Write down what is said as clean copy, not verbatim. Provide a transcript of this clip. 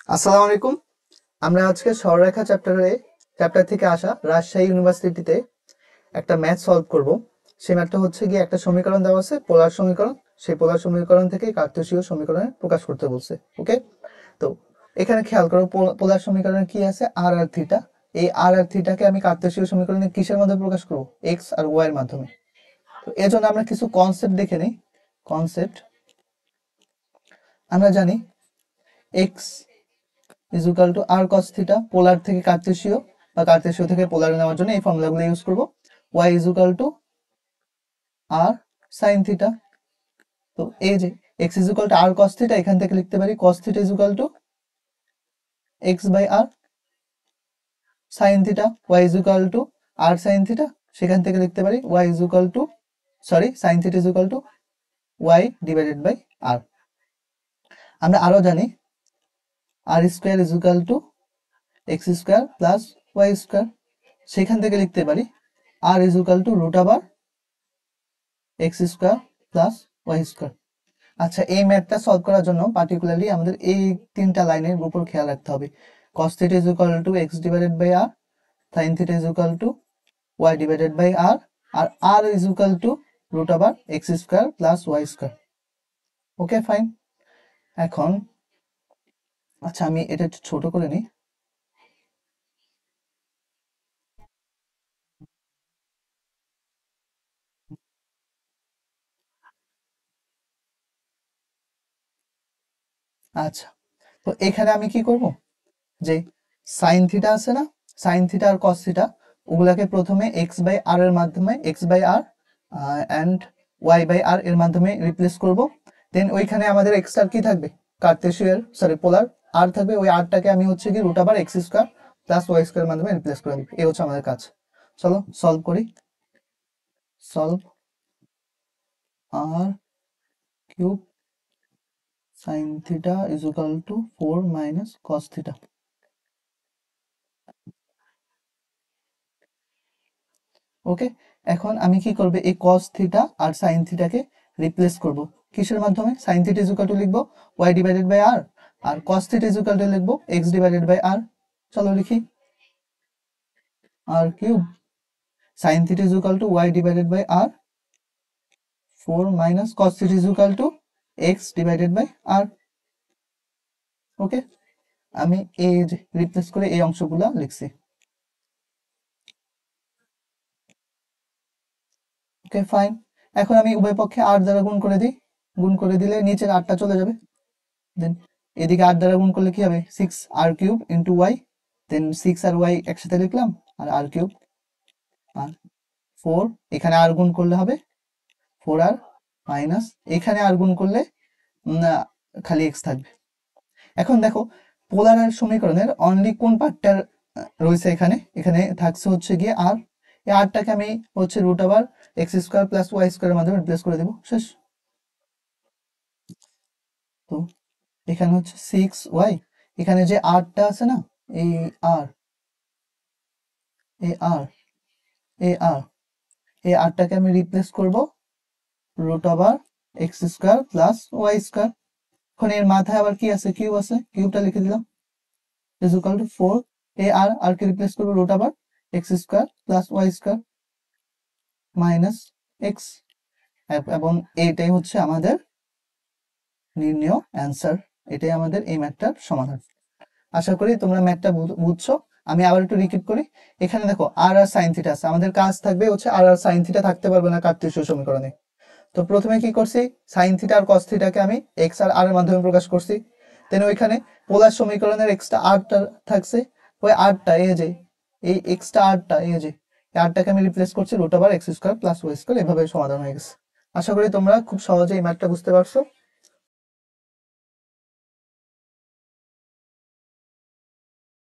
আসসালামু আলাইকুম। আমরা আজকে সরলরেখা চ্যাপ্টার থেকে আসা রাজশাহী ইউনিভার্সিটিতে একটা ম্যাথ সলভ করব। সেই ম্যাথটা হচ্ছে গিয়ে একটা সমীকরণ দেওয়া আছে, পোলার সমীকরণ। সেই পোলার সমীকরণ থেকে কার্তেশীয় সমীকরণে প্রকাশ করতে বলছে। ওকে, তো এখানে খেয়াল করো, পোলার সমীকরণে কি আছে, আর আর থিটা। এই আর আর থিটাকে আমি কার্তেশীয় সমীকরণে কিসের মাধ্যমে প্রকাশ করব? এক্স আর ওয়াই এর মাধ্যমে। তো এর জন্য আমরা কিছু কনসেপ্ট দেখে নিই। কনসেপ্ট আমরা জানি X is equal to R cos theta, polar থেকে কার্তেশীয় বা কার্তেশীয় থেকে পোলার নেওয়ার জন্য এই ফর্মুলাগুলো ইউজ করব। Y is equal to R sine theta. তো এই যে X is equal to R cos theta, এখান থেকে লিখতে পারি cos theta is equal to X by R. Sine theta Y is equal to R sine theta, সেখান থেকে লিখতে পারি Y is equal two sign theta is equal to Y divided by R. আমরা আরো জানি R square is equal to X square plus Y square, সেখান থেকে লিখতে পারি R is equal to root over x square plus Y square. আচ্ছা, এই ম্যাথটা সলভ করার জন্য পার্টিকুলারলি আমাদের এই তিনটা লাইনের উপর খেয়াল রাখতে হবে। cos θ is equal to x divided by r, sin θ is equal to y divided by r, আর r is equal to root over x square plus y square. Okay, fine. এখন আচ্ছা, আমি এটা একটু ছোট করে নিই। আচ্ছা, তো এখানে আমি কি করব, যে সাইন থিটা আছে না, সাইন থিটা আর কস থিটা, ওগুলাকে প্রথমে এক্স বাই আর এর মাধ্যমে, X by R and Y by R এর মাধ্যমে রিপ্লেস করব। দেন ওইখানে আমাদের এক্সট্রা কি থাকবে, কার্তেশিয়ার পোলার আর থাকবে। ওই আরটাকে আমি হচ্ছে কি root over x square plus Y square মাধ্যমে রিপ্লেস করে দিব। এই হচ্ছে আমাদের কাজ। চলো সলভ করি। Solve r cube sine theta is equal to 4 minus cos theta. Okay, এখন আমি কি করব, এই cos থিটা আর sin থিটাকে রিপ্লেস করব কিসের মাধ্যমে? sin theta is equal to লিখব y ডিভাইডেড বাই r, আর cos theta is equal to লিখব x ডিভাইডেড বাই r। চলো লিখি, r cube sin theta is equal to y divided by r, 4 minus cos theta is equal to x divided by r। Okay, আমি এই replace করে এই অংশগুলো লিখছি। Okay, fine. এখন আমি উভয় পক্ষে r দ্বারা গুণ করে দিই। গুণ করে দিলে নিচের rটা চলে যাবে। দেন এদিকে আর দ্বারা গুণ করলে কি হবে, 6r কিউব ইন্টু ওয়াই। দেন 6 আর ওয়াই একসাথে লিখলাম, আর আর কিউব আর 4, এখানে আর গুণ করলে হবে 4r মাইনাস, এখানে আর গুণ করলে খালি এক্স থাকবে। এখন দেখো, পোলার সমীকরণের অনলি কোন পার্টটার রয়েছে এখানে, এখানে থাকছে হচ্ছে গিয়ে আর। এই আরটাকে আমি হচ্ছে root over x square plus Y স্কোয়ারের মাধ্যমে রিপ্লেস করে দেবো, শেষ। তো এখানে হচ্ছে 6y, এখানে যে আরটা আছে না, এই আর, এই আর, এই আর, এই আরটাকে আমি রিপ্লেস করব root over x square plus Y square. এখন এর মাথায় আবার কি আছে, কিউব আছে, কিউবটা লিখে দিলাম ইজ ইকুয়াল টু 4। এই আর কে রিপ্লেস করবো root over x square plus Y square minus X. এবং এইটাই হচ্ছে আমাদের নির্ণয় অ্যান্সার। এটাই আমাদের এই ম্যাথটার সমাধান। আশা করি তোমরা ম্যাথটা বুঝছো। আমি আবার একটু রিপিট করি। এখানে দেখো আর আর সাইন থিটা আছে, আমাদের কাজ থাকবে হচ্ছে আর আর সাইন থিটা থাকতে পারবে না কার্তেশীয় সমীকরণে। তো প্রথমে কি করছি, সাইন থিটা আর কস থিটাকে আমি এক্স আর আর এর মাধ্যমে প্রকাশ করছি। দেন ওইখানে পোলার সমীকরণের এক্সট্রা আরটা থাকছে, ওই আরটা এই যে, এই এক্সট্রা আরটা এই যে, এই আরটাকে আমি রিপ্লেস করছি root over x square plus Y square. এভাবে সমাধান হয়ে গেছে। আশা করি তোমরা খুব সহজে এই ম্যাথটা বুঝতে পারছো।